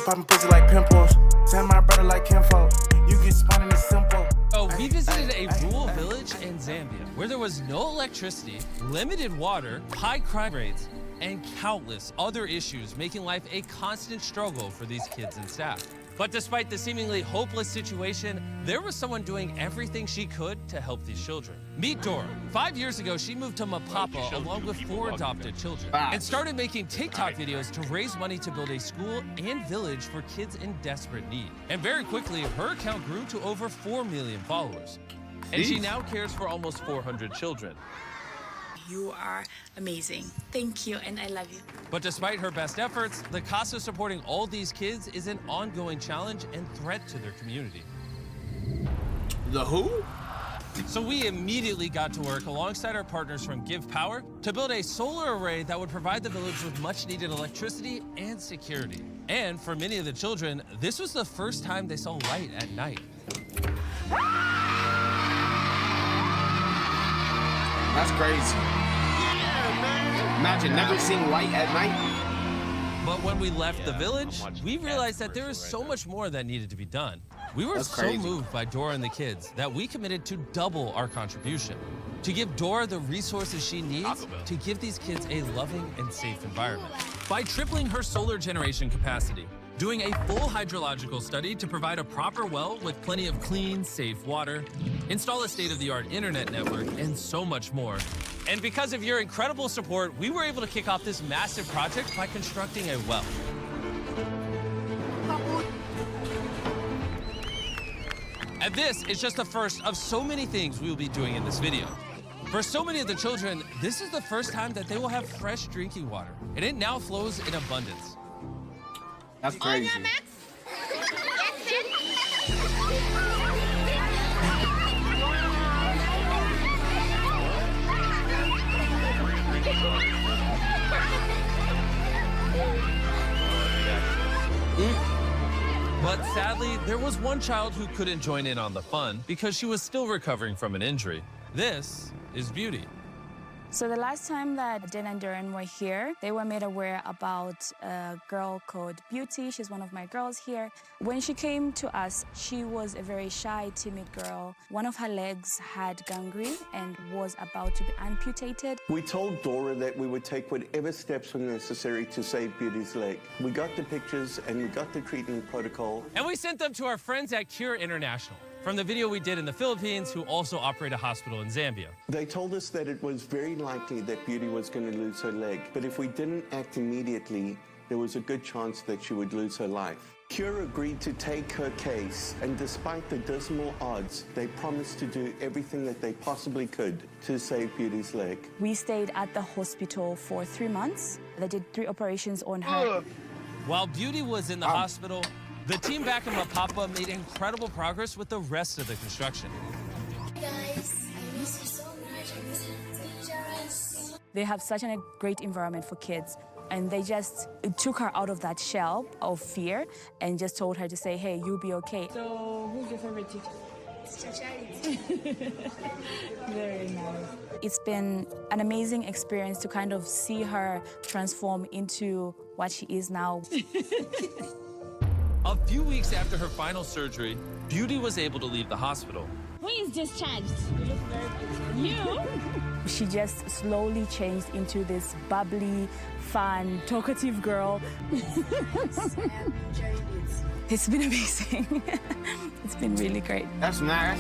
popping pussy like pimples. Send my brother like kinfolk. You get spun in the simple. So we visited a rural village in Zambia where there was no electricity, limited water, high crime rates, and countless other issues, making life a constant struggle for these kids and staff. But despite the seemingly hopeless situation, there was someone doing everything she could to help these children. Meet Dora. 5 years ago, she moved to Mapapa along with 4 adopted children and started making TikTok videos to raise money to build a school and village for kids in desperate need. And very quickly, her account grew to over 4 million followers. And she now cares for almost 400 children. You are amazing. Thank you, and I love you. But despite her best efforts, the cost of supporting all these kids is an ongoing challenge and threat to their community. The who? So we immediately got to work alongside our partners from Give Power to build a solar array that would provide the village with much needed electricity and security. And for many of the children, this was the first time they saw light at night. That's crazy. Yeah, man. Imagine never seeing light at night. But when we left the village, we realized that there is so much more that needed to be done. We were so moved by Dora and the kids that we committed to double our contribution, to give Dora the resources she needs to give these kids a loving and safe environment. By tripling her solar generation capacity, doing a full hydrological study to provide a proper well with plenty of clean, safe water, install a state-of-the-art internet network, and so much more. And because of your incredible support, we were able to kick off this massive project by constructing a well. And this is just the first of so many things we will be doing in this video. For so many of the children, this is the first time that they will have fresh drinking water, and it now flows in abundance. That's crazy. But sadly, there was one child who couldn't join in on the fun because she was still recovering from an injury. This is Beauty. So the last time that Dan and Darren were here, they were made aware about a girl called Beauty. She's one of my girls here. When she came to us, she was a very shy, timid girl. One of her legs had gangrene and was about to be amputated. We told Dora that we would take whatever steps were necessary to save Beauty's leg. We got the pictures and we got the treatment protocol. And we sent them to our friends at Cure International, from the video we did in the Philippines, who also operate a hospital in Zambia. They told us that it was very likely that Beauty was going to lose her leg, but if we didn't act immediately, there was a good chance that she would lose her life. Cure agreed to take her case, and despite the dismal odds, they promised to do everything that they possibly could to save Beauty's leg. We stayed at the hospital for 3 months. They did 3 operations on her. While Beauty was in the hospital, the team back in Mapapa made incredible progress with the rest of the construction. Guys, I miss you so much. I miss you dangerous. They have such a great environment for kids, and they just took her out of that shell of fear and just told her to say, hey, you'll be okay. So, who's your favorite teacher? Mr. Charity. Very nice. It's been an amazing experience to kind of see her transform into what she is now. A few weeks after her final surgery, Beauty was able to leave the hospital. Who is discharged? You look very beautiful. You? She just slowly changed into this bubbly, fun, talkative girl. It's been amazing. It's been really great. That's nice.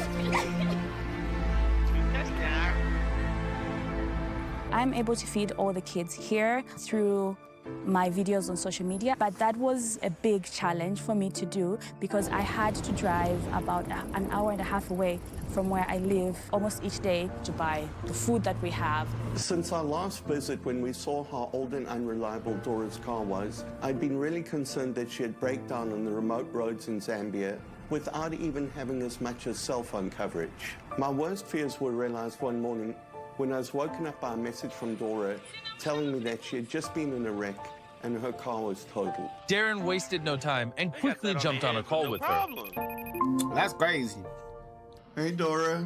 I'm able to feed all the kids here through my videos on social media, but that was a big challenge for me to do because I had to drive about an hour and a half away from where I live almost each day to buy the food that we have. Since our last visit, when we saw how old and unreliable Dora's car was, I'd been really concerned that she'd break down on the remote roads in Zambia without even having as much as cell phone coverage. My worst fears were realized one morning when I was woken up by a message from Dora telling me that she had just been in a wreck and her car was totaled. Darren wasted no time and quickly jumped on a call with her. That's crazy. Hey, Dora.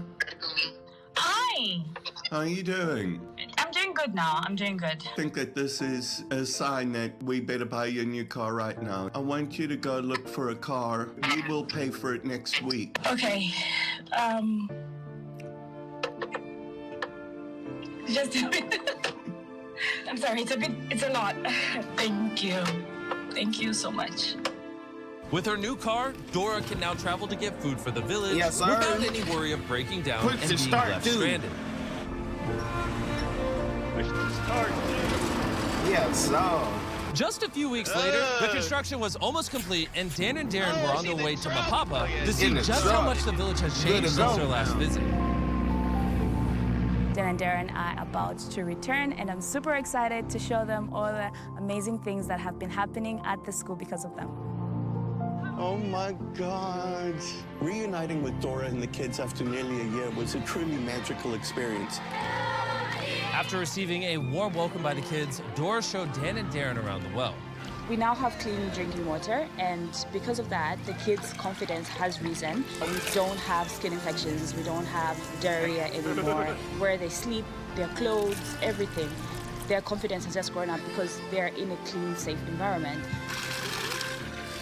Hi. How are you doing? I'm doing good now. I'm doing good. I think that this is a sign that we better buy you a new car right now. I want you to go look for a car. We will pay for it next week. Okay. Just a bit. I'm sorry, it's a lot. Thank you. Thank you so much. With her new car, Dora can now travel to get food for the village Yes, sir. without any worry of breaking down Push and the being start, left dude. stranded. Yes, sir. Just a few weeks later, the construction was almost complete, and Dan and Darren were on their way to Mapapa to see In the just how truck. much the village has Good changed to since go. their last visit. Dan and Darren are about to return, and I'm super excited to show them all the amazing things that have been happening at the school because of them. Oh my God. Reuniting with Dora and the kids after nearly a year was a truly magical experience. After receiving a warm welcome by the kids, Dora showed Dan and Darren around the well. We now have clean drinking water, and because of that, the kids' confidence has risen. We don't have skin infections, we don't have diarrhea anymore. Where they sleep, their clothes, everything, their confidence has just grown up because they're in a clean, safe environment.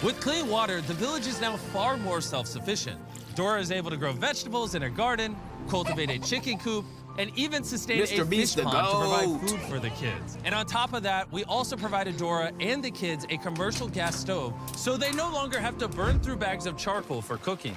With clean water, the village is now far more self-sufficient. Dora is able to grow vegetables in her garden, cultivate a chicken coop, and even sustain a Mr.Beast fish the pond to provide goat. food for the kids. And on top of that, we also provided Dora and the kids a commercial gas stove, so they no longer have to burn through bags of charcoal for cooking.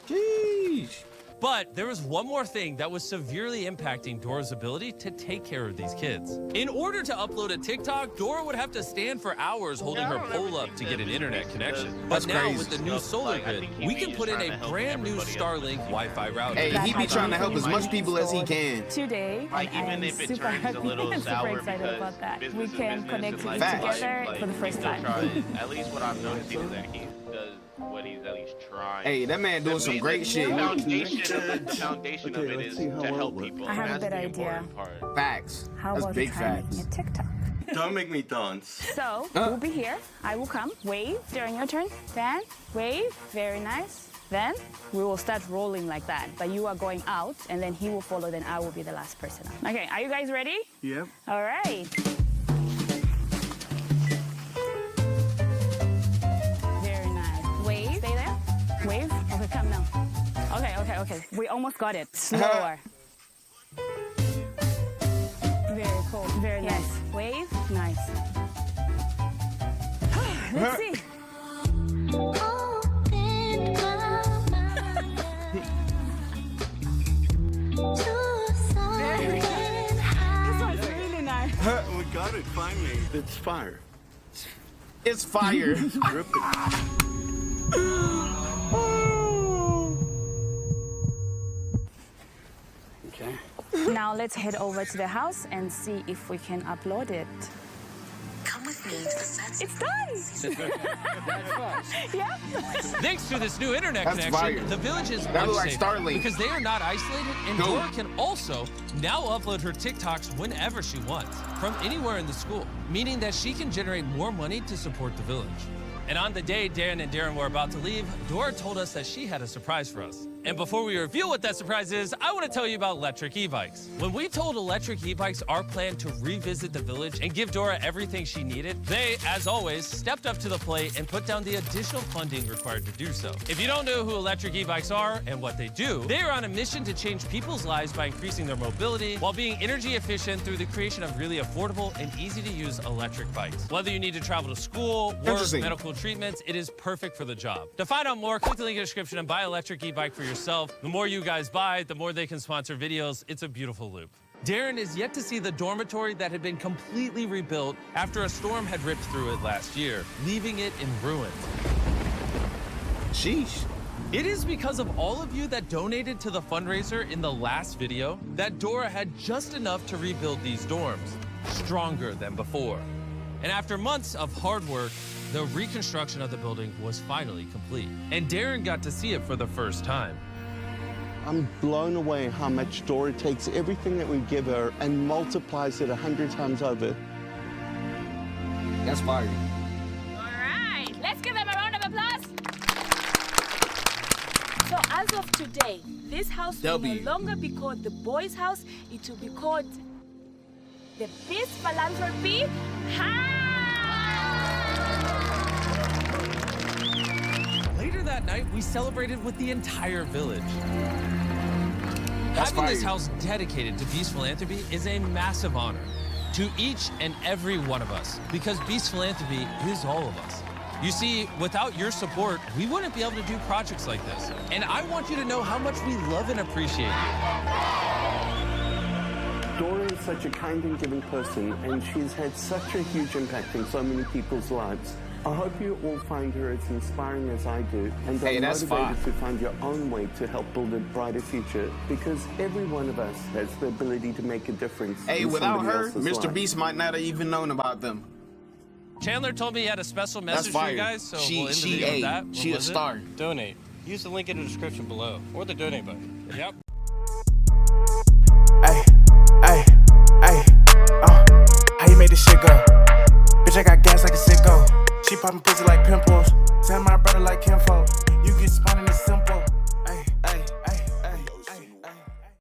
Jeez. But there was one more thing that was severely impacting Dora's ability to take care of these kids. In order to upload a TikTok, Dora would have to stand for hours holding her pole up to get an internet connection. But That's now, crazy. with the new solar grid, we can put in a brand new Starlink Wi-Fi router. Hey, he be trying to help as much people as he can. Today, Like, and even I'm if it super turns a happy little and super sour excited because about that. business We is can business connect and to it life is life, together like, for the he first still time. tries. At least what I've noticed is that he does what he's at least trying. Hey, that man doing some great shit. The foundation of Okay, it let's is see how to well help it works. people. I have and a that's better the idea. important part. Facts. How That's about big trying facts. making a TikTok? Don't make me dance. So, we'll be here. I will come. Wave during your turn. Then, wave. Very nice. Then, we will start rolling like that. But you are going out, and then he will follow, then I will be the last person out. Okay, are you guys ready? Yep. All right. Very nice. Wave. Stay there. Wave. Okay, come now. Okay. We almost got it. Slower. Very cool. Very nice. Wave. Nice. Let's see. This one's really nice. We got it finally. It's fire. It's fire. Rip it. Okay. Now let's head over to the house and see if we can upload it. Come with me to the sets. It's done! Yeah. Thanks to this new internet That's connection, fire. the village is That much look like safer Starlink. because they are not isolated, and Go. Dora can also now upload her TikToks whenever she wants, from anywhere in the school, meaning that she can generate more money to support the village. And on the day Dan and Darren were about to leave, Dora told us that she had a surprise for us. And before we reveal what that surprise is, I want to tell you about electric e-bikes. When we told electric e-bikes our plan to revisit the village and give Dora everything she needed, they, as always, stepped up to the plate and put down the additional funding required to do so. If you don't know who electric e-bikes are and what they do, they are on a mission to change people's lives by increasing their mobility while being energy efficient through the creation of really affordable and easy-to-use electric bikes. Whether you need to travel to school, work, Interesting. medical treatments, it is perfect for the job. To find out more, click the link in the description and buy an electric e-bike for yourself. The more you guys buy, the more they can sponsor videos. It's a beautiful loop. Darren is yet to see the dormitory that had been completely rebuilt after a storm had ripped through it last year, leaving it in ruins. Sheesh. It is because of all of you that donated to the fundraiser in the last video that Dora had just enough to rebuild these dorms, stronger than before. And after months of hard work, the reconstruction of the building was finally complete. And Darren got to see it for the first time. I'm blown away how much Dora takes everything that we give her and multiplies it 100 times over. That's fire. All right, let's give them a round of applause. So as of today, this house will W. no longer be called the boys' house. It will be called the Beast Philanthropy Later that night, we celebrated with the entire village. That's Having this fire. house dedicated to Beast Philanthropy is a massive honor to each and every one of us, because Beast Philanthropy is all of us. You see, without your support, we wouldn't be able to do projects like this. And I want you to know how much we love and appreciate you. Dora is such a kind and giving person, and she's had such a huge impact in so many people's lives. I hope you all find her as inspiring as I do, and Hey, are that's motivated fine. to find your own way to help build a brighter future, because every one of us has the ability to make a difference. Hey, in without somebody her, else's Mr. life. Beast might not have even known about them. Chandler told me he had a special That's message for fire. you guys, so she we'll end the she video with a that. What she a was it? star. Donate. Use the link in the description below or the donate button. Yep. Ay, ay, ay, how you made this shit go? Bitch, I got gas like a sicko. She poppin' pussy like pimple.